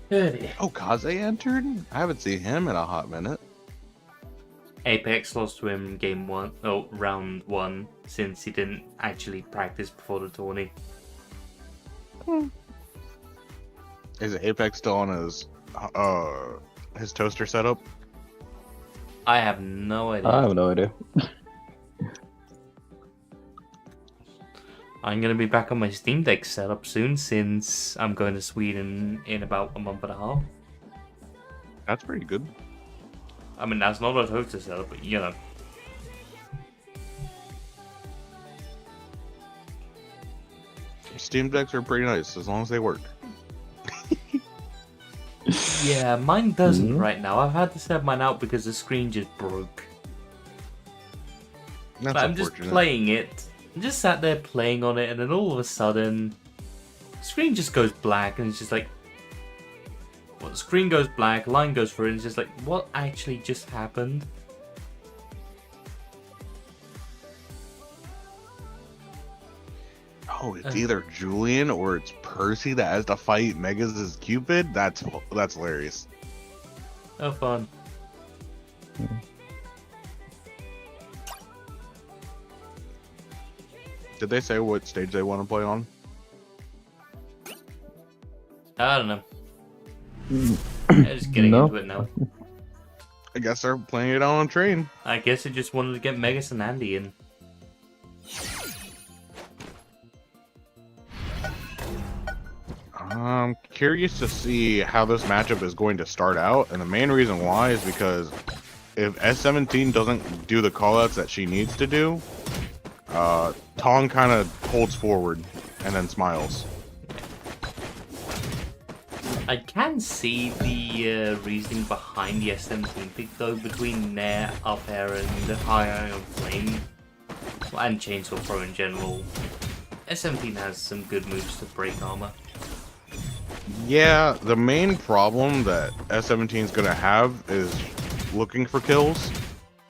Goody. Oh, Kaze entered? I haven't seen him in a hot minute. Apex lost to him round one, since he didn't actually practice before the tourney. Is Apex still on his toaster setup? I have no idea. I have no idea. I'm gonna be back on my Steam Deck setup soon, since I'm going to Sweden in about a month and a half. That's pretty good. I mean, that's not a toaster setup, but you know. Steam decks are pretty nice as long as they work. Yeah, mine doesn't right now. I've had to set mine out because the screen just broke. That's But I'm just playing it. I'm just sat there playing on it, and then all of a sudden, the screen just goes black, and it's just like, well, the screen goes black, line goes through, and it's just like, what actually just happened? Oh, it's either Julian or it's Percy that has to fight Megas' Cupid? That's hilarious. Oh, fun. Did they say what stage they want to play on? I don't know. I'm just getting No. into it now. I guess they're playing it on a train. I guess I just wanted to get Megas and Andy in. I'm curious to see how this matchup is going to start out, and the main reason why is because if S17 doesn't do the callouts that she needs to do, Tong kind of holds forward and then smiles. I can see the reasoning behind the S17 pick though, between Nair, up air, and high ion flame, and chainsaw throw in general. S17 has some good moves to break armor. Yeah, the main problem that S17 is going to have is looking for kills.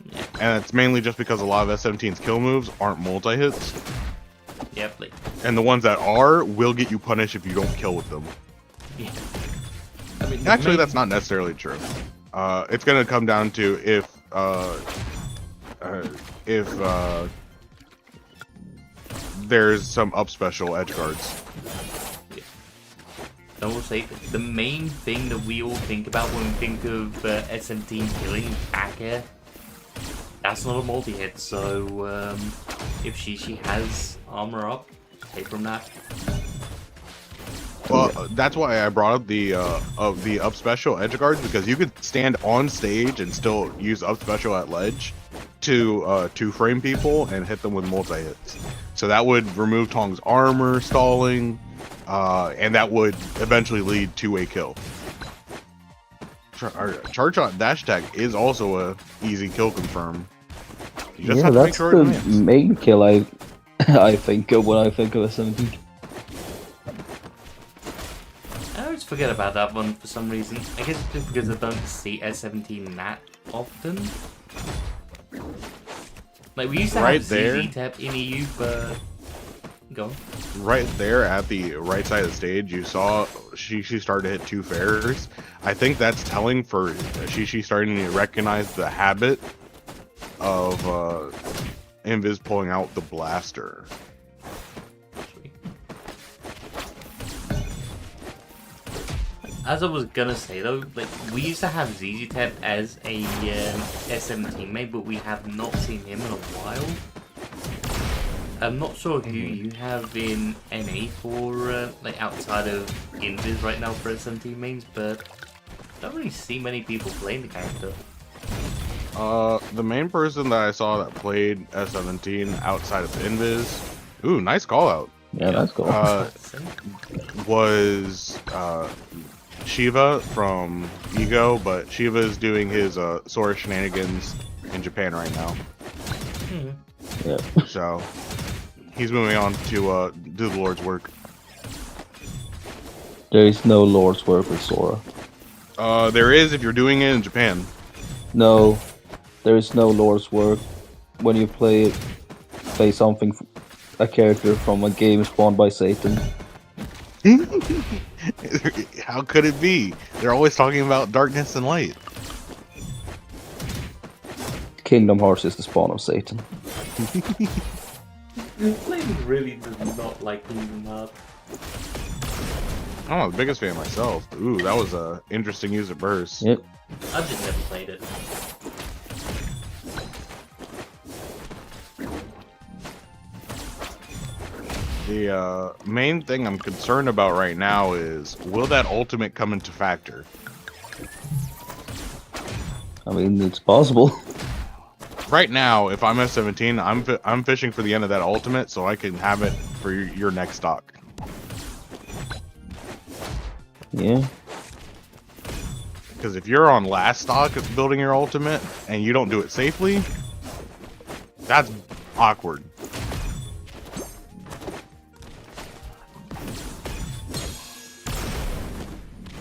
Yeah. And it's mainly just because a lot of S17's kill moves aren't multi-hits. Yep, like, And the ones that are will get you punished if you don't kill with them. yeah. I mean, Actually, that's not necessarily true. It's going to come down to if there's some up special edge guards. I will say the main thing that we all think about when we think of S17 killing back air, that's not a multi-hit, so if she has armor up, take from that. Well, that's why I brought up the up special edge guards, because you could stand on stage and still use up special at ledge to frame people and hit them with multi-hits. So that would remove Tong's armor stalling, and that would eventually lead to a kill. Charge shot dash attack is also a easy kill confirm. You just Yeah, have to make that's sure the it lands. main kill I think of when I think of S17. I always forget about that one for some reason. I guess it's just because I don't see S17 that often. Like, we used to Right have there. ZZ Tap in EU, but... Go on. Right there at the right side of the stage, you saw she started to hit two fairs. I think that's telling for she starting to recognize the habit of Invis pulling out the blaster. As I was gonna say though, like, we used to have ZZ Tap as a S17 mate, but we have not seen him in a while. I'm not sure who you have in NA for, like, outside of Invis right now for S17 mains, but I don't really see many people playing the character. The main person that I saw that played S17 outside of Invis, ooh, nice call out, Yeah, that's cool. was Shiva from Ego, but Shiva is doing his Sora shenanigans in Japan right now. Yeah. So he's moving on to do the Lord's work. There is no Lord's work with Sora. There is if you're doing it in Japan. No, there is no Lord's work when you play a character from a game spawned by Satan. How could it be? They're always talking about darkness and light. Kingdom Hearts is the spawn of Satan. Lady really does not like Kingdom Hearts. I'm not the biggest fan myself. Ooh, that was a interesting use of burst. Yep. I've just never played it. The main thing I'm concerned about right now is, will that ultimate come into factor? I mean, it's possible. Right now, if I'm S17, I'm fishing for the end of that ultimate so I can have it for your next stock. Yeah. Because if you're on last stock of building your ultimate and you don't do it safely, that's awkward.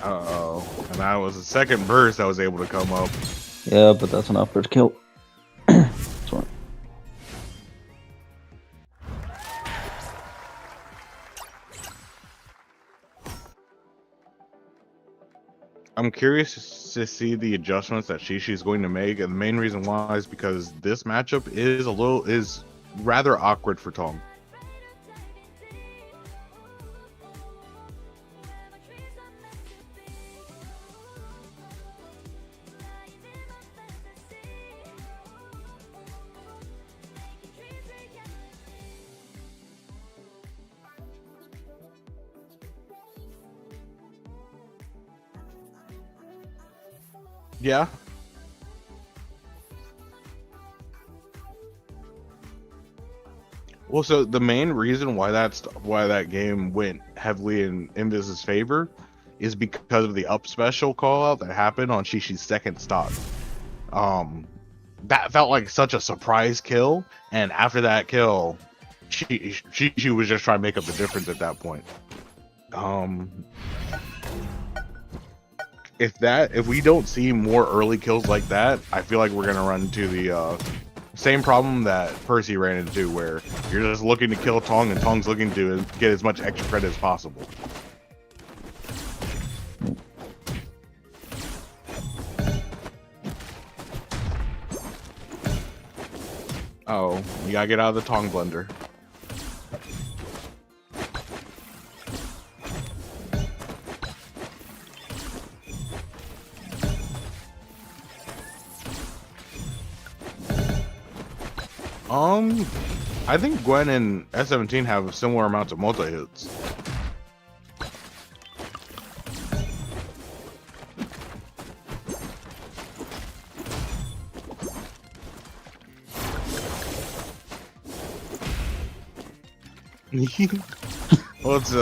Uh-oh. And that was the second burst that was able to come up. Yeah, but that's enough for the kill. Sorry. I'm curious to see the adjustments that Shishi's going to make, and the main reason why is because this matchup is rather awkward for Tong. Yeah. Well, so the main reason why that game went heavily in Invis's favor is because of the up special call out that happened on Shishi's second stock. That felt like such a surprise kill, and after that kill, Shishi was just trying to make up the difference at that point. If we don't see more early kills like that, I feel like we're gonna run into the same problem that Percy ran into, where you're just looking to kill Tong and Tong's looking to get as much extra credit as possible. Oh, you gotta get out of the Tong blender. I think Gwen and S17 have similar amounts of multi-hits. Well, it's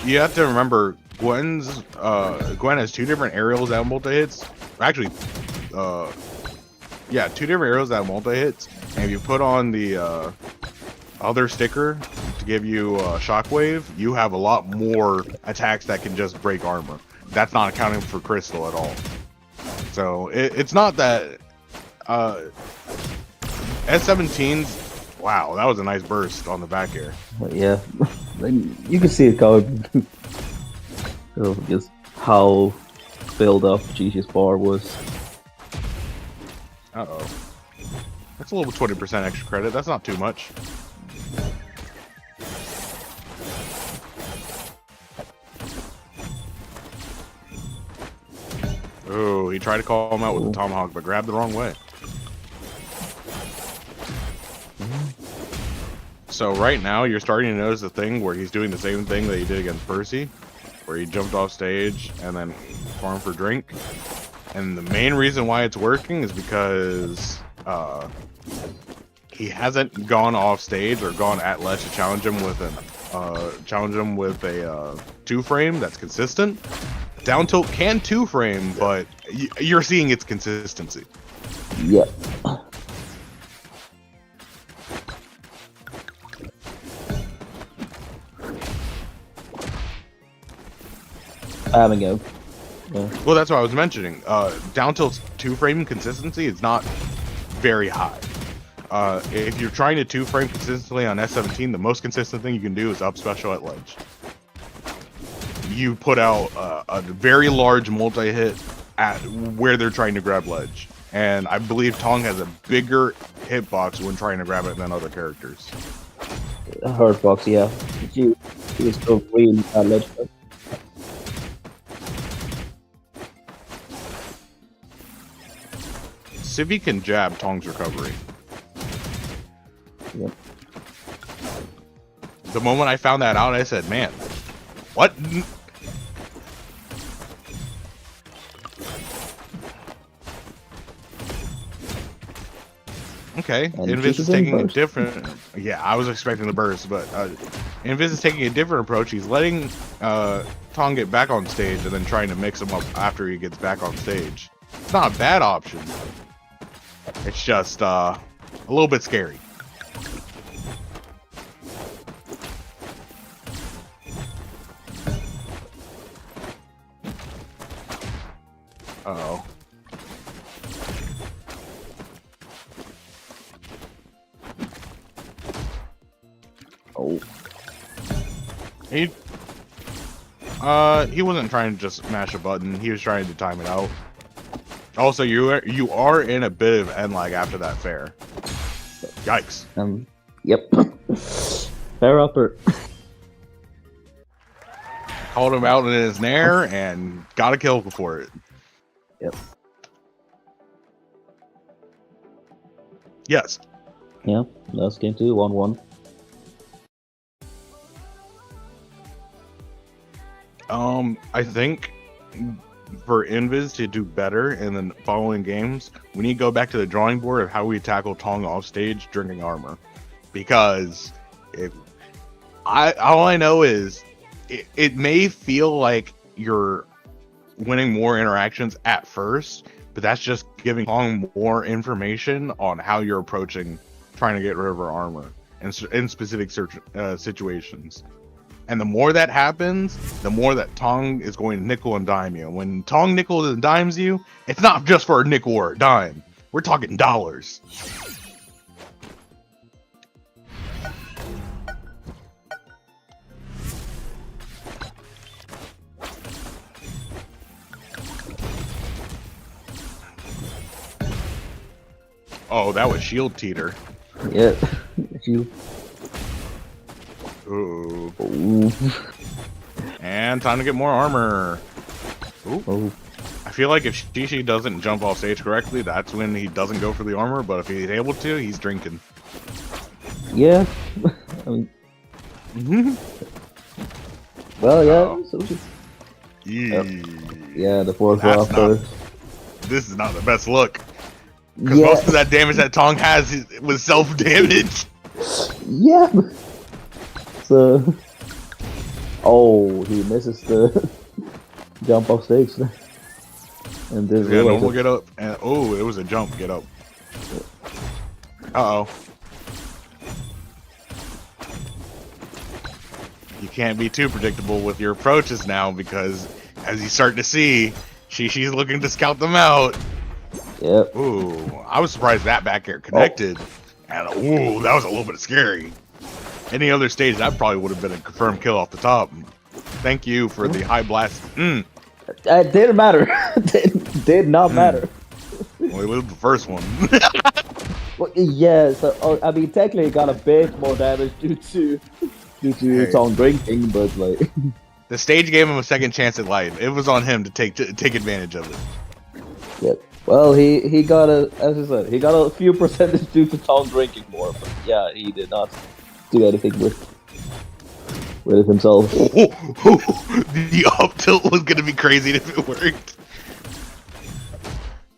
you have to remember Gwen has two different aerials that have multi-hits. Actually, yeah, two different arrows that have multi-hits, and if you put on the other sticker to give you shockwave, you have a lot more attacks that can just break armor. That's not accounting for crystal at all. So it's not that S17's. Wow, that was a nice burst on the back air. But yeah, you can see it coming. Just how filled up Gishi's bar was. Uh-oh. That's a little 20% extra credit. That's not too much. Oh, he tried to call him out with the tomahawk, but grabbed the wrong way. So right now, you're starting to notice the thing where he's doing the same thing that he did against Percy, where he jumped off stage and then farmed for drink. And the main reason why it's working is because he hasn't gone off stage or gone at ledge to challenge him with a two frame that's consistent. Down tilt can two frame, but you're seeing its consistency. Yep. Having go. Yeah. Well, that's what I was mentioning. Down tilt's two frame consistency is not very high. If you're trying to two frame consistently on S17, the most consistent thing you can do is up special at ledge. you put out a very large multi-hit at where they're trying to grab ledge. And I believe Tong has a bigger hitbox when trying to grab it than other characters. Hurtbox, yeah. She is so really bad ledge. Civi can jab Tong's recovery. Yep. The moment I found that out, I said, man, what? Okay, Invis is taking a different... Yeah, I was expecting the burst, but Invis is taking a different approach. He's letting Tong get back on stage and then trying to mix him up after he gets back on stage. It's not a bad option. It's just a little bit scary. Uh-oh. Oh. He wasn't trying to just mash a button. He was trying to time it out. Also, you are in a bit of end lag after that fair. Yikes. Yep. Fair upper. Called him out in his nair and got a kill for it. Yep. Yes. Yeah, last game too, 1-1. I think for Invis to do better in the following games, we need to go back to the drawing board of how we tackle Tong off stage drinking armor. Because all I know is it may feel like you're winning more interactions at first, but that's just giving Tong more information on how you're approaching trying to get rid of her armor in specific situations. And the more that happens, the more that Tong is going to nickel and dime you. When Tong nickels and dimes you, it's not just for a nickel or a dime. We're talking dollars. Oh, that was shield teeter. Yeah. You. Ooh. Ooh. And time to get more armor. Ooh. Oh. I feel like if Shishi doesn't jump off stage correctly, that's when he doesn't go for the armor. But if he's able to, he's drinking. Yeah. I mean, well, yeah. So Yep. yeah, the fourth That's after. This is not the best look. Because Yeah. most of that damage that Tong has was self-damage. Yeah. So. Oh, he misses the jump off stage. And then Yeah, normal get up. And oh, it was a jump get up. Uh-oh. You can't be too predictable with your approaches now because as you start to see, Shishi's looking to scout them out. Yep. Ooh, I was surprised that back air connected. And ooh, that was a little bit scary. Any other stage, that probably would have been a confirmed kill off the top. Thank you for the high blast. It didn't matter. It did not matter. Well, it was the first one. Well, yeah, so I mean, technically, it got a bit more damage due to Tong drinking, but like. The stage gave him a second chance at life. It was on him to take advantage of it. Yep. Well, he got as I said, he got a few percentage due to Tong drinking more, but yeah, he did not do anything with it himself. The up tilt was gonna be crazy if it worked.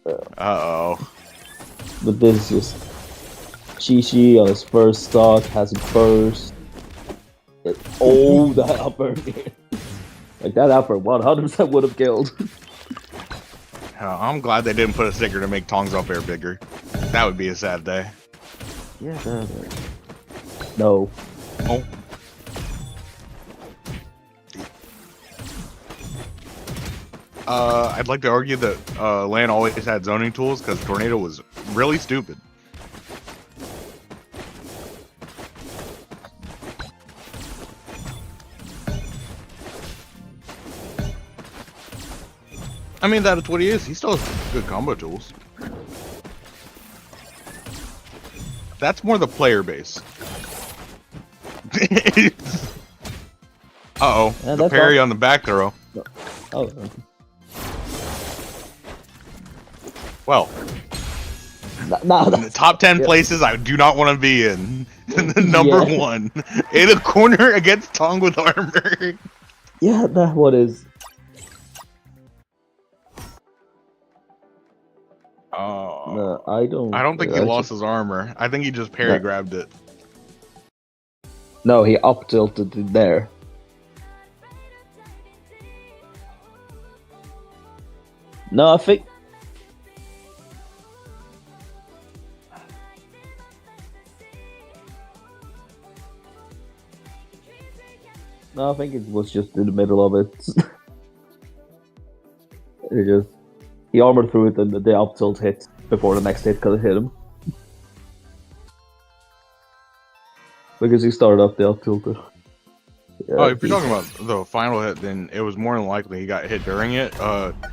Uh-oh. But this is just Shishi on his first stock has a burst. Oh, that upper! Like that upper, 100% would have killed. I'm glad they didn't put a sticker to make Tong's up air bigger. That would be a sad day. Yeah. No. Oh. I'd like to argue that Lan always had zoning tools because Tornado was really stupid. I mean, that's what he is. He still has good combo tools. That's more the player base. Uh-oh. Yeah, The that's parry all. on the back throw. Oh. Well, No, in the top 10 yeah. places I do not want to be in. Number Yeah. 1. In a corner against Tong with armor. Yeah, that one is. Oh. No, I don't. I don't think he I lost his armor. I think he just parry grabbed it. No, he up tilted it there. No, I think. No, I think it was just in the middle of it. It just he armored through it and the up tilt hit before the next hit could hit him. Because he started up the up tilter. Yeah, Oh, if you're talking about the final hit, then it was more than likely he got hit during it.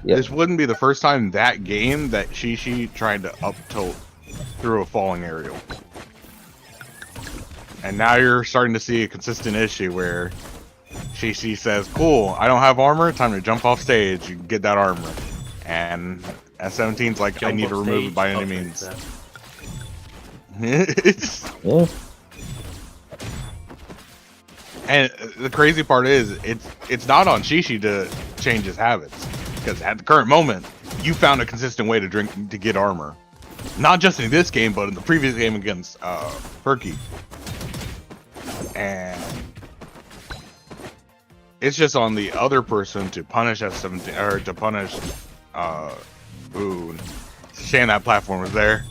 This wouldn't be the first time that game that Shishi tried to up tilt through a falling aerial. And now you're starting to see a consistent issue where Shishi says, cool, I don't have armor, time to jump off stage, you get that armor. And S17's like, I need to remove it by any means. Yeah. And the crazy part is, it's not on Shishi to change his habits, because at the current moment, you found a consistent way to get armor, not just in this game, but in the previous game against Perky. And it's just on the other person to punish S17 or to punish. Ooh, it's a shame that platform was there.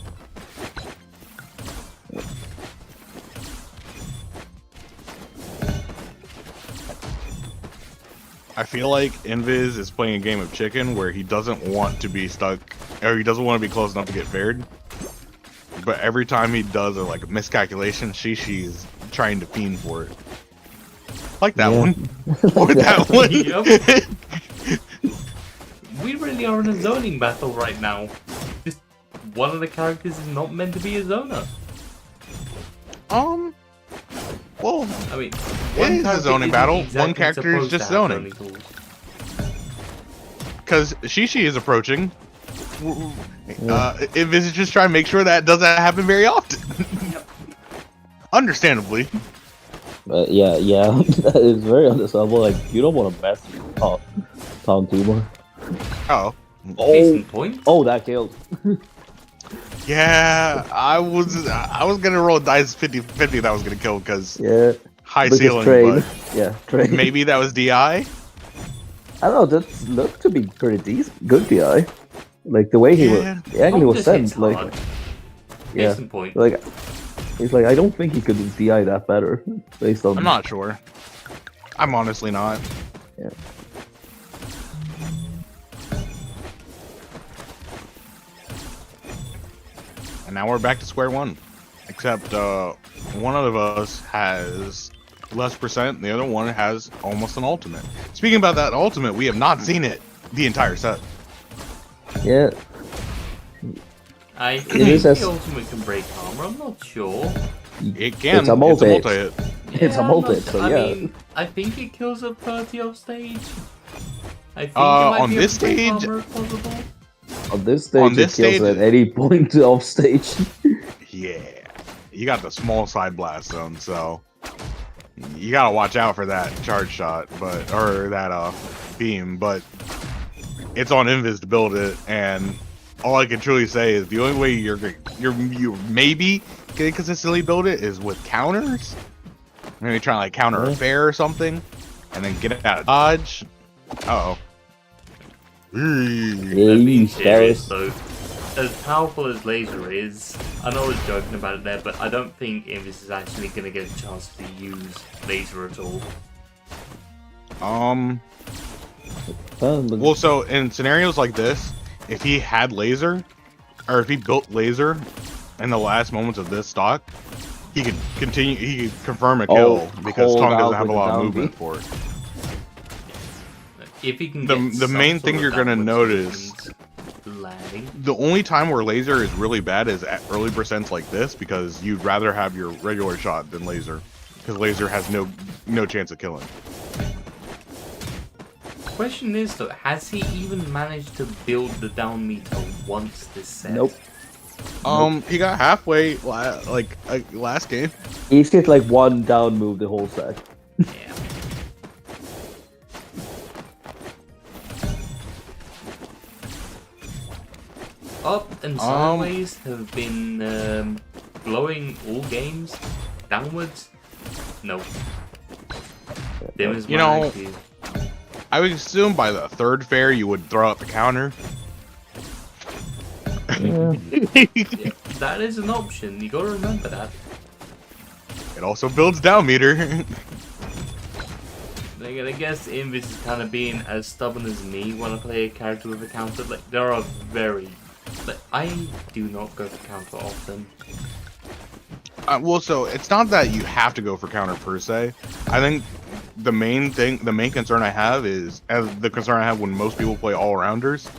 I feel like Invis is playing a game of chicken where he doesn't want to be stuck, or he doesn't want to be close enough to get paired. But every time he does a miscalculation, Shishi's trying to fiend for it. Like that one. Or that one. Yep. We really are in a zoning battle right now. Just one of the characters is not meant to be a zoner. Well, I mean, it is a zoning battle. One character is just zoning. Because Shishi is approaching. Invis is just trying to make sure that doesn't happen very often. Understandably. Yeah, it's very understandable. Like, you don't want to mess with Tom too much. Oh. Decent point. Oh, that killed. Yeah, I was gonna roll a dice 50-50 that was gonna kill because high because ceiling, trade. but Yeah, trade. maybe that was DI. I don't know. That looked to be pretty decent, good DI. Like the way he was, the angle he was sent. Like, yeah, decent point. like he's like, I don't think he could DI that better based on. I'm not sure. I'm honestly not. Yeah. And now we're back to square one. Except one of us has less percent, the other one has almost an ultimate. Speaking about that ultimate, we have not seen it the entire set. Yeah. I think the ultimate can break armor, I'm not sure. It can. It's a multi-hit. Yeah, It's a multi-hit, so I yeah. mean, I think it kills at 30 off stage. I think on this stage, on this stage, it kills at any point off stage. Yeah, you got the small side blast zone, so you gotta watch out for that charge shot, or that beam. But it's on Invis to build it, and all I can truly say is the only way you maybe can consistently build it is with counters. Maybe try to like counter a fair or something, and then get it out of dodge. Uh oh. Being serious though, as powerful as Laser is, I know I was joking about it there, but I don't think Invis is actually going to get a chance to use Laser at all. Well, so in scenarios like this, if he had Laser, or if he built Laser in the last moments of this stock, he could continue. He could confirm a kill because Tong doesn't have a lot of movement for it. If you can The- get the some main sort thing of you're gonna downward notice- movement landing. The only time where laser is really bad is at early percents like this, because you'd rather have your regular shot than laser, because laser has no chance of killing. Question is though, has he even managed to build the down meter once this set? Nope. He got halfway last game. He's just like one down move the whole set. Yeah. Up and sideways have been blowing all games. Downwards, no. Dim is You my know- IQ. I would assume by the third fair you would throw out the counter. Yeah. Yeah, that is an option. You gotta remember that. It also builds down meter. Like, I guess Invis is kind of being as stubborn as me when I play a character with a counter. Like, there are very... Like, I do not go for counter often. Well, so it's not that you have to go for counter per se. I think the main concern I have is, as the concern I have when most people play all-rounders,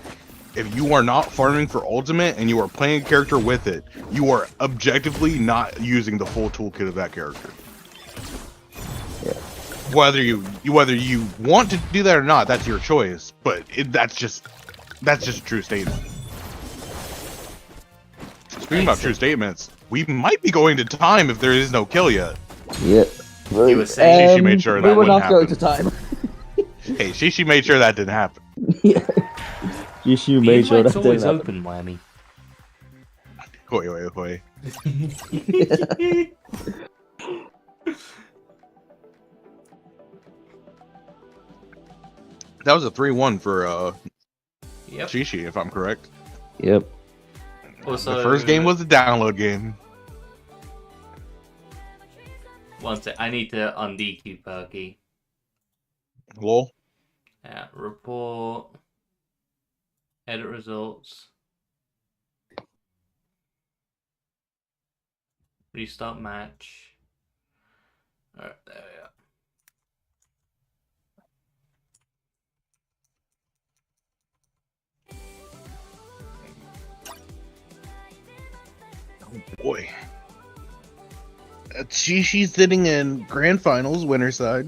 if you are not farming for ultimate and you are playing a character with it, you are objectively not using the full toolkit of that character. Yeah. Whether you want to do that or not, that's your choice. But that's just a true statement. Speaking about true statements, we might be going to time if there is no kill yet. Yeah. You were saying Shishi made sure we that were wouldn't not going to happen. time. Hey, Shishi made sure that didn't happen. Yeah. You The made sure invite's that always didn't open, Miami. Wait. That was a 3-1 for Yep. Shishi, if I'm correct. Yep. Also, The first game was the download game. One sec, I need to un-DQ Perky. Lol. Yeah, report. Edit results. Restart match. Alright, there we go. Boy. Shishi's sitting in grand finals, winner side.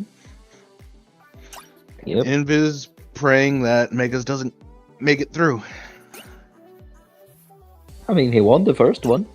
Yep. Invis praying that Megas doesn't make it through. I mean, he won the first one.